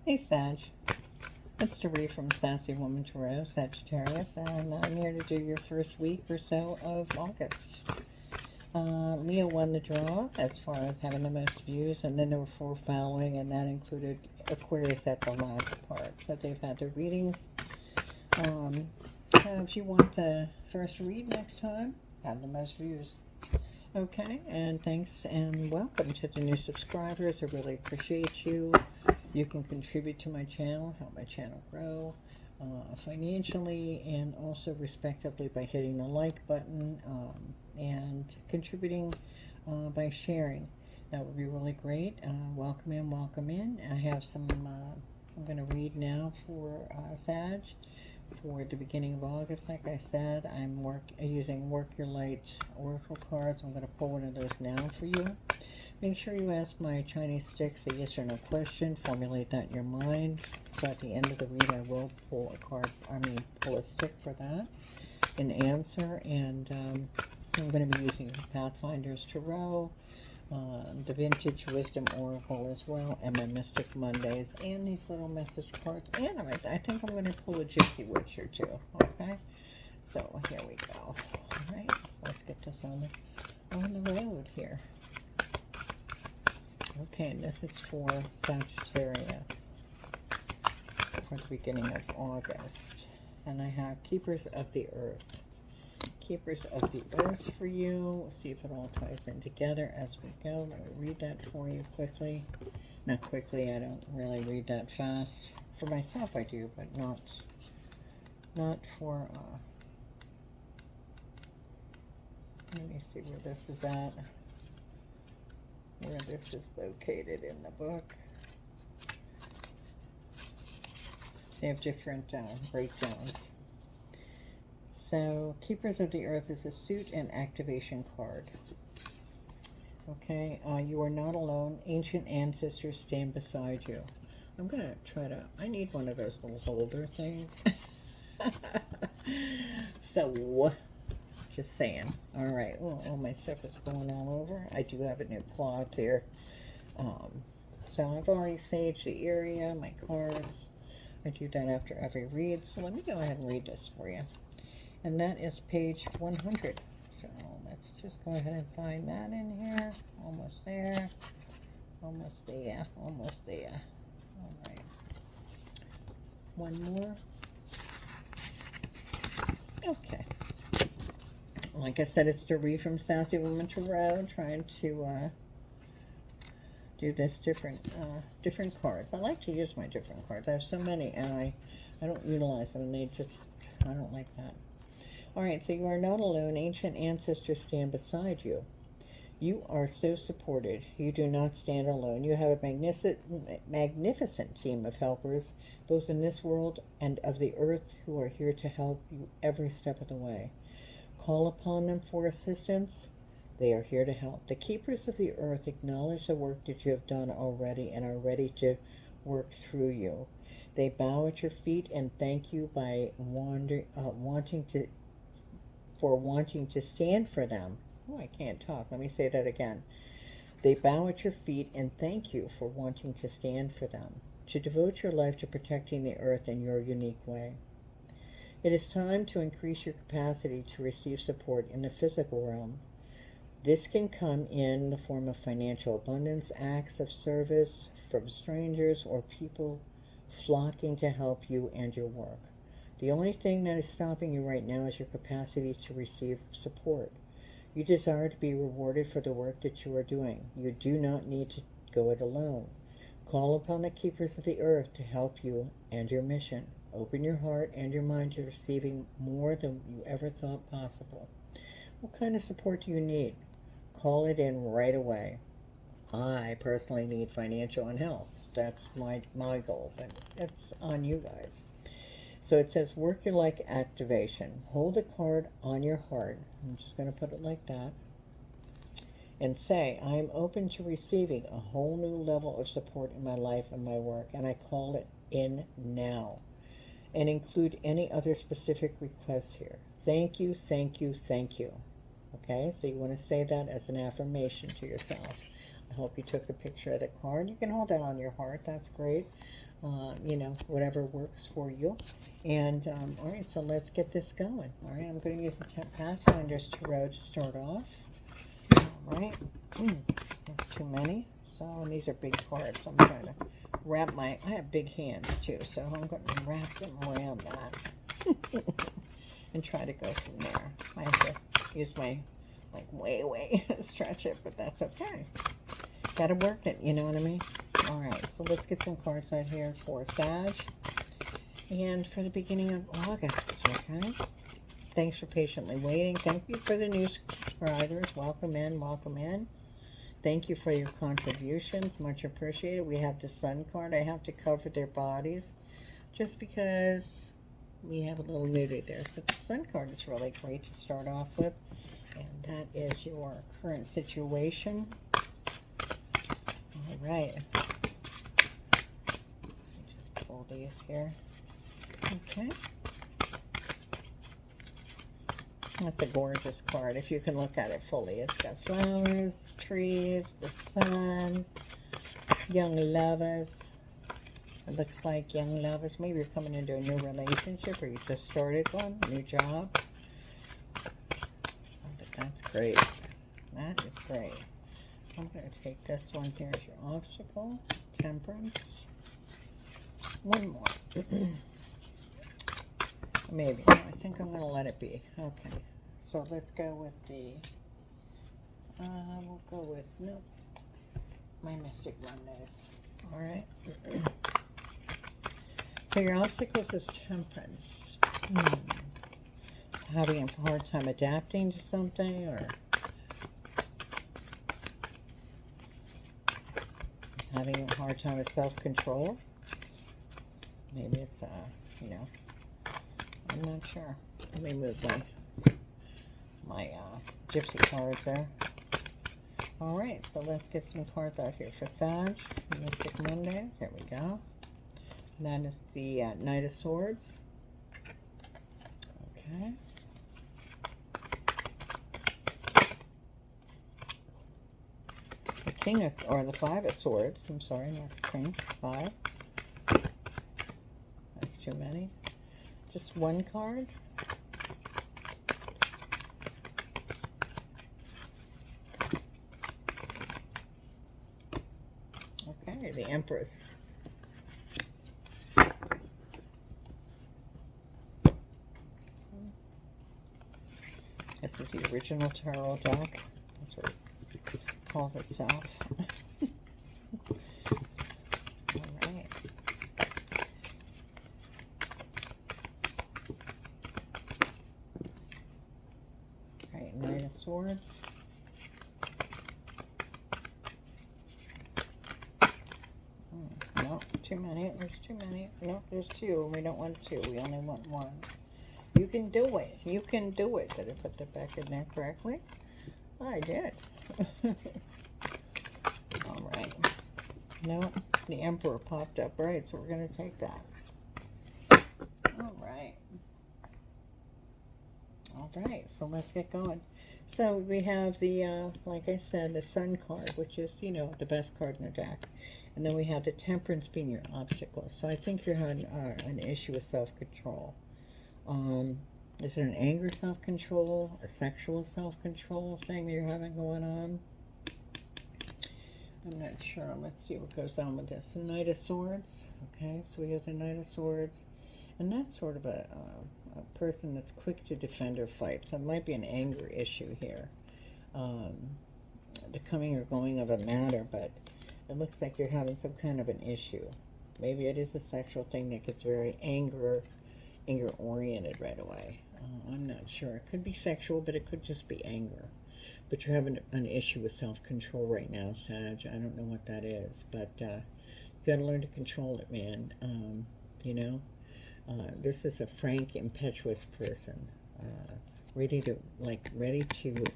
Hey Sag, it's Doree from Sassy Woman Tarot, Sagittarius, and I'm here to do your first week or so of August. Leo won the draw as far as having the most views, and then there were 4 following, and that included Aquarius at the last part. So they've had their readings. If you want to first read next time, have the most views. Okay, and thanks and welcome to the new subscribers. I really appreciate you. You can contribute to my channel, help my channel grow financially and also respectively by hitting the like button and contributing by sharing. That would be really great. Welcome in, welcome in. I have some, I'm going to read now for Sag for the beginning of August. Like I said, I'm using Work Your Light Oracle cards. I'm going to pull one of those now for you. Make sure you ask my Chinese sticks a yes or no question. Formulate that in your mind. So at the end of the read, I will pull a card, pull a stick for that, an answer. And I'm going to be using Pathfinder's Tarot, the Vintage Wisdom Oracle as well, and my Mystic Mondays, and these little message cards. And I think I'm going to pull a Gypsy Witch or two. Okay? So here we go. All right, so let's get this on the road here. Okay, and this is for Sagittarius for the beginning of August. And I have Keepers of the Earth. Keepers of the Earth for you. We'll see if it all ties in together as we go. Let me read that for you quickly. Not quickly, I don't really read that fast. For myself I do, but not for, let me see where this is at. Where this is located in the book. They have different breakdowns. So, Keepers of the Earth is a suit and activation card. Okay, you are not alone. Ancient ancestors stand beside you. I'm going to try to, I need one of those little holder things. So, just saying. All right. Oh, all my stuff is going all over. I do have a new cloth here. So I've already saged the area, my cards. I do that after every read. So let me go ahead and read this for you. And that is page 100. So let's just go ahead and find that in here. Almost there. Almost there. Almost there. All right. One more. Okay. Like I said, it's Doree from Sassy Woman Tarot, trying to do this different cards. I like to use my different cards. I have so many, and I don't utilize them, and I don't like that. All right, so you are not alone. Ancient ancestors stand beside you. You are so supported. You do not stand alone. You have a magnificent team of helpers, both in this world and of the earth, who are here to help you every step of the way. Call upon them for assistance. They are here to help. The Keepers of the Earth acknowledge the work that you have done already and are ready to work through you. They bow at your feet and thank you by wanting to stand for them. Oh, I can't talk. Let me say that again. They bow at your feet and thank you for wanting to stand for them, to devote your life to protecting the earth in your unique way. It is time to increase your capacity to receive support in the physical realm. This can come in the form of financial abundance, acts of service from strangers, or people flocking to help you and your work. The only thing that is stopping you right now is your capacity to receive support. You desire to be rewarded for the work that you are doing. You do not need to go it alone. Call upon the Keepers of the Earth to help you and your mission. Open your heart and your mind to receiving more than you ever thought possible. What kind of support do you need? Call it in right away. I personally need financial and health. That's my goal, but it's on you guys. So it says, Work Your Light activation. Hold a card on your heart. I'm just going to put it like that. And say, I am open to receiving a whole new level of support in my life and my work, and I call it in now. And include any other specific requests here. Thank you, thank you, thank you. Okay, so you want to say that as an affirmation to yourself. I hope you took a picture of the card. You can hold that on your heart. That's great. You know, whatever works for you. And, all right, so let's get this going. All right, I'm going to use the Pathfinder's Tarot to start off. All right. That's too many. So, and these are big cards. So I'm trying to wrap I have big hands too, so I'm going to wrap them around that and try to go from there. I have to use my, like, way stretch it, but that's okay. Gotta work it, you know what I mean? All right, so let's get some cards out here for Sag and for the beginning of August, okay? Thanks for patiently waiting. Thank you for the new subscribers. Welcome in, welcome in. Thank you for your contributions. Much appreciated. We have the Sun card. I have to cover their bodies just because we have a little nudity there. So the Sun card is really great to start off with. And that is your current situation. All right. Just pull these here. Okay. That's a gorgeous card if you can look at it fully. It's got flowers, trees, the sun, young lovers. It looks like young lovers. Maybe you're coming into a new relationship or you just started one, new job. That's great. That is great. I'm going to take this one here as your obstacle. Temperance. One more. Maybe. I think I'm going to let it be. Okay. So let's go with the, we'll go with, nope, my Mystic Mondays. All right. So your obstacles is temperance. Having a hard time adapting to something, or having a hard time with self-control. Maybe it's, you know, I'm not sure. Let me move my gypsy cards there. All right, so let's get some cards out here for Sag. Mystic Mondays. There we go. And that is the Knight of Swords. Okay. The King of, or the Five of Swords. I'm sorry, not the King. Five. That's too many. Just one card. Okay, the Empress. This is the original tarot deck. That's what it calls itself. Alright. Alright, Knight of Swords. No, too many. There's too many. No, there's two. We don't want two. We only want one. You can do it. You can do it. Did I put that back in there correctly? I did. All right. No, the Emperor popped up. Right, so we're going to take that. All right. All right, so let's get going. So we have the, like I said, the Sun card, which is, you know, the best card in the deck. And then we have the Temperance being your obstacle. So I think you're having an issue with self-control. Is it an anger self-control, a sexual self-control thing that you're having going on? I'm not sure. Let's see what goes on with this. The Knight of Swords. Okay, so we have the Knight of Swords. And that's sort of a person that's quick to defend or fight. So it might be an anger issue here. The coming or going of a matter, but it looks like you're having some kind of an issue. Maybe it is a sexual thing that gets very anger-oriented right away. I'm not sure. It could be sexual, but it could just be anger. But you're having an issue with self-control right now, Sag. I don't know what that is, but you got to learn to control it, man. You know, this is a frank, impetuous person, ready to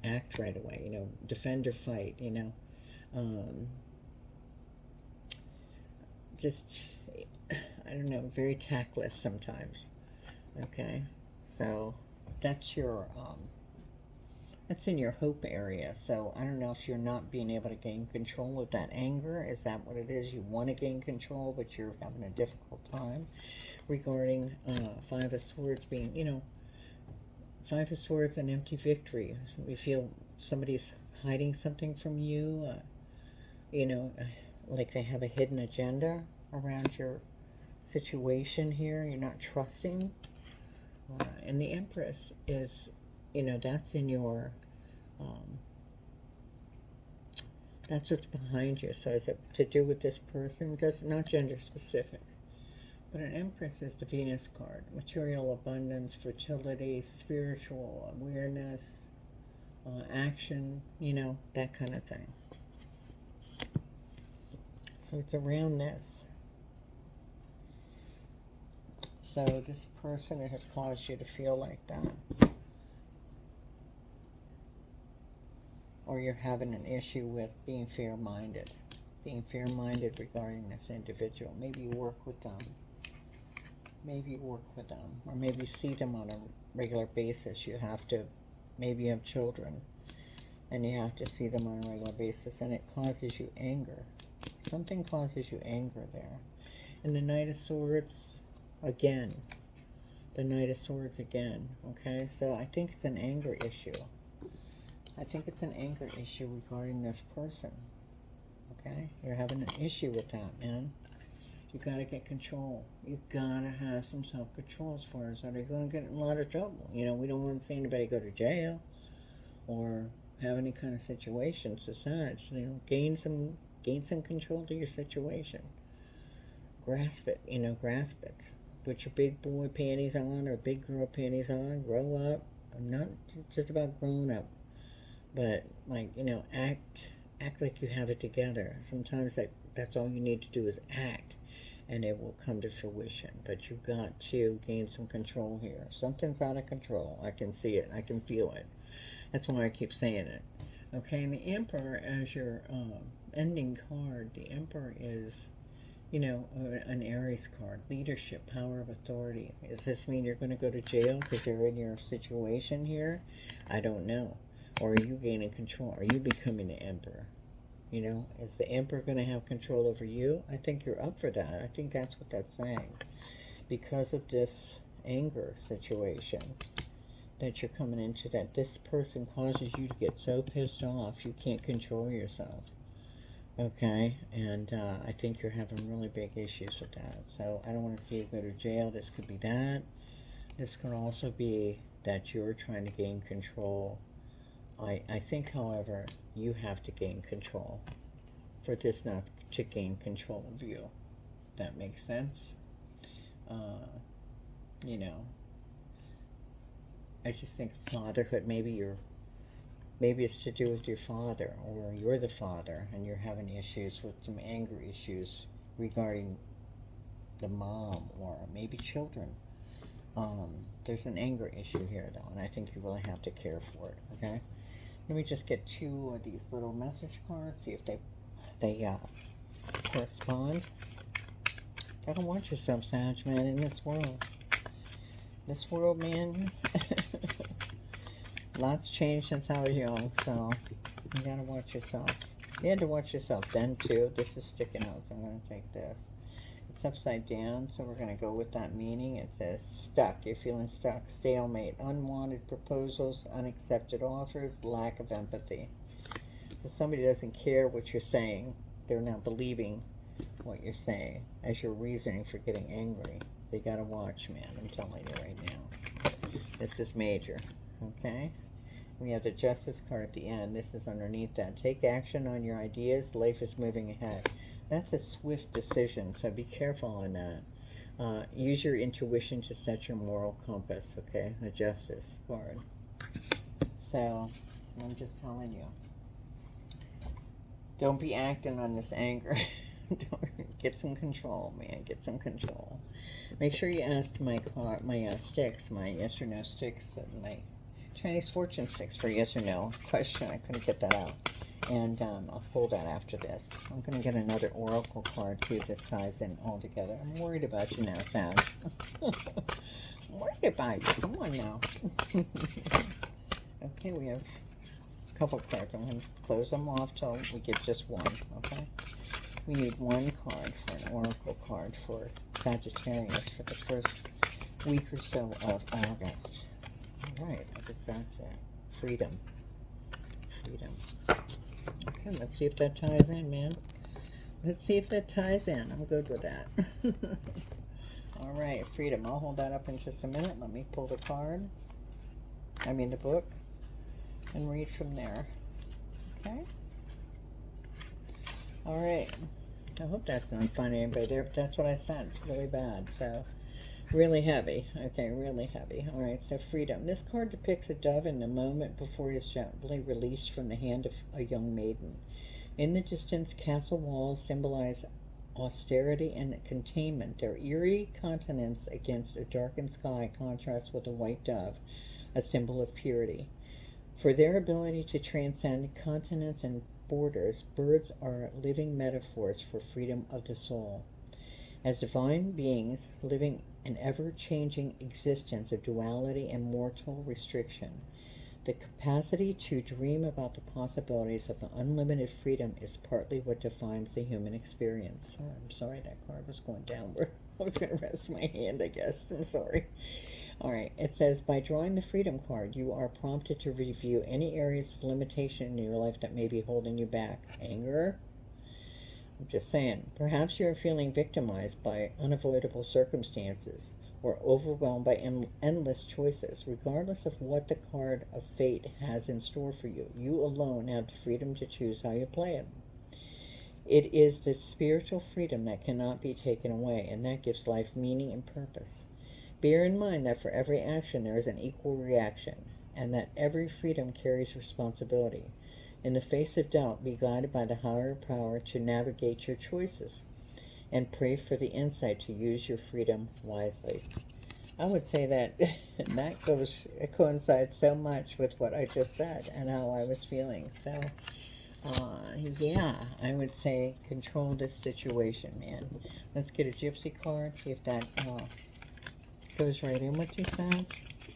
act right away. You know, defend or fight. You know, just I don't know, very tactless sometimes. Okay, so that's your That's in your hope area. So I don't know if you're not being able to gain control of that anger. Is that what it is? You want to gain control, but you're having a difficult time regarding Five of Swords being, Five of Swords and empty victory. So we feel somebody's hiding something from you, like they have a hidden agenda around your situation here. You're not trusting. And the Empress is, that's in your, that's what's behind you. So is it to do with this person? Does not gender specific. But an Empress is the Venus card. Material abundance, fertility, spiritual awareness, action, that kind of thing. So it's around this. So this person has caused you to feel like that. Or you're having an issue with being fair-minded. Being fair-minded regarding this individual. Maybe you work with them. Maybe you work with them. Or maybe you see them on a regular basis. You have to, maybe you have children. And you have to see them on a regular basis. And it causes you anger. Something causes you anger there. And the Knight of Swords, again. The Knight of Swords again. Okay, so I think it's an anger issue. I think it's an anger issue regarding this person. Okay? You're having an issue with that, man. You gotta get control. You gotta have some self-control as far as that. You're gonna get in a lot of trouble. We don't want to see anybody go to jail or have any kind of situations as such. Gain some control to your situation. Grasp it, grasp it. Put your big boy panties on or big girl panties on. Grow up. I'm not just about growing up, but act like you have it together. Sometimes that's all you need to do is act, and it will come to fruition. But you've got to gain some control here. Something's out of control. I can see it. I can feel it. That's why I keep saying it. Okay, and the Emperor as your ending card. The Emperor is, an Aries card. Leadership, power of authority. Does this mean you're going to go to jail because you're in your situation here? I don't know. Or are you gaining control? Are you becoming the Emperor? Is the Emperor going to have control over you? I think you're up for that. I think that's what that's saying. Because of this anger situation that you're coming into, that this person causes you to get so pissed off you can't control yourself. Okay? And I think you're having really big issues with that. So I don't want to see you go to jail. This could be that. This could also be that you're trying to gain control. I think, however, you have to gain control for this not to gain control of you. That makes sense? I just think fatherhood, maybe it's to do with your father, or you're the father and you're having issues with some anger issues regarding the mom, or maybe children. There's an anger issue here, though, and I think you really have to care for it, okay? Let me just get 2 of these little message cards, see if they correspond. Gotta watch yourself, Sag, man, in this world. This world, man, lots changed since I was young, so you gotta watch yourself. You had to watch yourself then, too. This is sticking out, so I'm gonna take this. It's upside down, so we're going to go with that meaning. It says stuck. You're feeling stuck. Stalemate. Unwanted proposals. Unaccepted offers. Lack of empathy. So somebody doesn't care what you're saying. They're not believing what you're saying as your reasoning for getting angry. They got to watch, man. I'm telling you right now. This is major. Okay? We have the Justice card at the end. This is underneath that. Take action on your ideas. Life is moving ahead. That's a swift decision, so be careful on that. Use your intuition to set your moral compass, okay? The Justice card. So, I'm just telling you. Don't be acting on this anger. Get some control, man. Get some control. Make sure you ask my sticks, my yes or no sticks, my Chinese fortune sticks for yes or no question. I couldn't get that out. And I'll pull that after this. I'm going to get another oracle card, see if this ties in all together. I'm worried about you now, Sag. I'm worried about you. Come on now. Okay, we have couple cards. I'm going to close them off till we get just one, okay? We need one card for an oracle card for Sagittarius for the first week or so of August. All right, I guess that's it. Freedom. Freedom. Okay, let's see if that ties in, man. Let's see if that ties in. I'm good with that. All right, freedom. I'll hold that up in just a minute. Let me pull the card. I mean the book. And read from there. Okay? All right. I hope that's not funny, but that's what I sense. Really bad. So, really heavy. Okay, really heavy. All right, so freedom. This card depicts a dove in the moment before he is gently released from the hand of a young maiden. In the distance, castle walls symbolize austerity and containment. Their eerie continents against a darkened sky contrast with a white dove, a symbol of purity. For their ability to transcend continents and borders, birds are living metaphors for freedom of the soul. As divine beings living an ever-changing existence of duality and mortal restriction, the capacity to dream about the possibilities of unlimited freedom is partly what defines the human experience. Oh, I'm sorry, that card was going downward. I was going to rest my hand, I guess. I'm sorry. All right, it says, by drawing the Freedom card, you are prompted to review any areas of limitation in your life that may be holding you back. Anger? I'm just saying, perhaps you're feeling victimized by unavoidable circumstances or overwhelmed by endless choices. Regardless of what the card of fate has in store for you, you alone have the freedom to choose how you play it. It is this spiritual freedom that cannot be taken away, and that gives life meaning and purpose. Bear in mind that for every action there is an equal reaction, and that every freedom carries responsibility. In the face of doubt, be guided by the higher power to navigate your choices, and pray for the insight to use your freedom wisely. I would say that it coincides so much with what I just said and how I was feeling. So, yeah, I would say control this situation, man. Let's get a gypsy card, see if that goes right in what you said.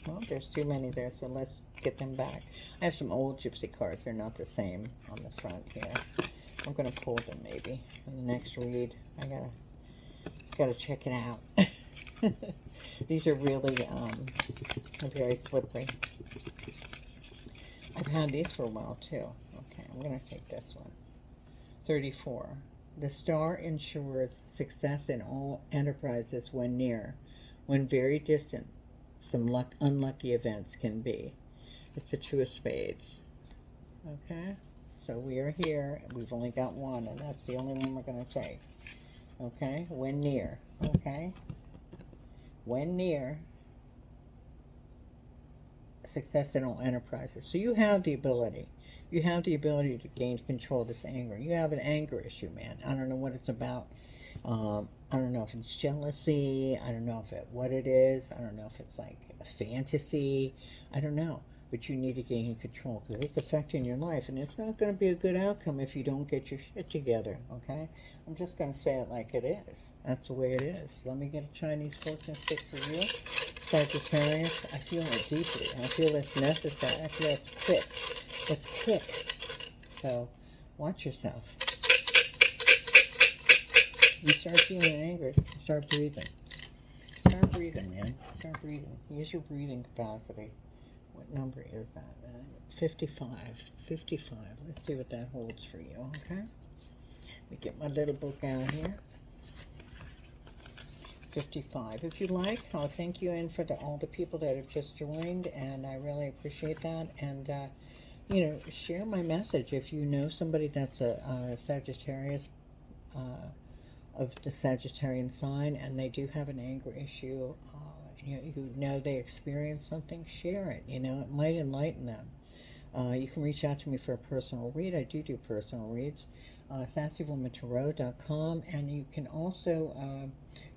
Well, there's too many there, so let's get them back. I have some old gypsy cards. They're not the same on the front here. I'm going to pull them maybe in the next read. I gotta check it out. These are really very slippery. I've had these for a while too. Okay, I'm going to take this one. 34. The star ensures success in all enterprises when near. When very distant, some unlucky events can be. It's the two of spades. Okay? So we are here. We've only got one, and that's the only one we're going to take. Okay? When near. Okay? When near, success in all enterprises. So you have the ability. You have the ability to gain control of this anger. You have an anger issue, man. I don't know what it's about. I don't know if it's jealousy. I don't know what it is. I don't know if it's like a fantasy. I don't know. But you need to gain control because it's affecting your life. And it's not going to be a good outcome if you don't get your shit together, okay? I'm just going to say it like it is. That's the way it is. Let me get a Chinese fortune stick for you. Sagittarius, I feel it deeply. I feel it's necessary. I feel it's quick. It's quick. So, watch yourself. You start feeling angry, start breathing. Start breathing, man. Start breathing. Use your breathing capacity. What number is that? 55. 55. Let's see what that holds for you, okay? Let me get my little book out here. 55. If you like, I'll thank you for all the people that have just joined, and I really appreciate that. And, share my message. If you know somebody that's a Sagittarius, of the Sagittarian sign, and they do have an anger issue, you know they experience something, share it. It might enlighten them. You can reach out to me for a personal read. I do personal reads. SassyWomanTarot.com, and you can also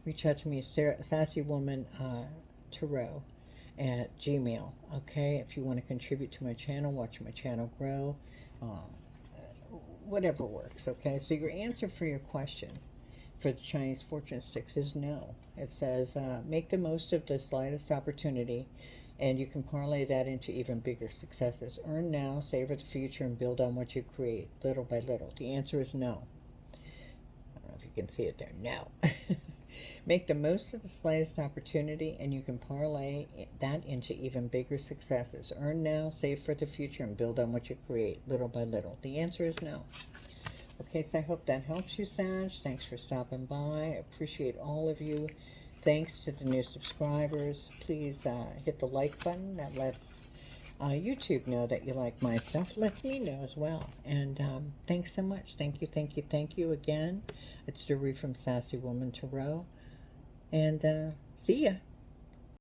reach out to me, SassyWomanTarot at Gmail. Okay, if you want to contribute to my channel, watch my channel grow, whatever works. Okay, so your answer for your question for the Chinese fortune sticks is no. It says, make the most of the slightest opportunity And you can parlay that into even bigger successes. Earn now, savor the future, and build on what you create little by little. The answer is no. I don't know if you can see it there. No. Make the most of the slightest opportunity, and you can parlay that into even bigger successes. Earn now, save for the future, and build on what you create little by little. The answer is no. Okay, so I hope that helps you, Sag. Thanks for stopping by. I appreciate all of you. Thanks to the new subscribers. Please hit the like button. That lets YouTube know that you like my stuff. Lets me know as well. And thanks so much. Thank you, thank you, thank you again. It's Doree from Sassy Woman Tarot. And see ya.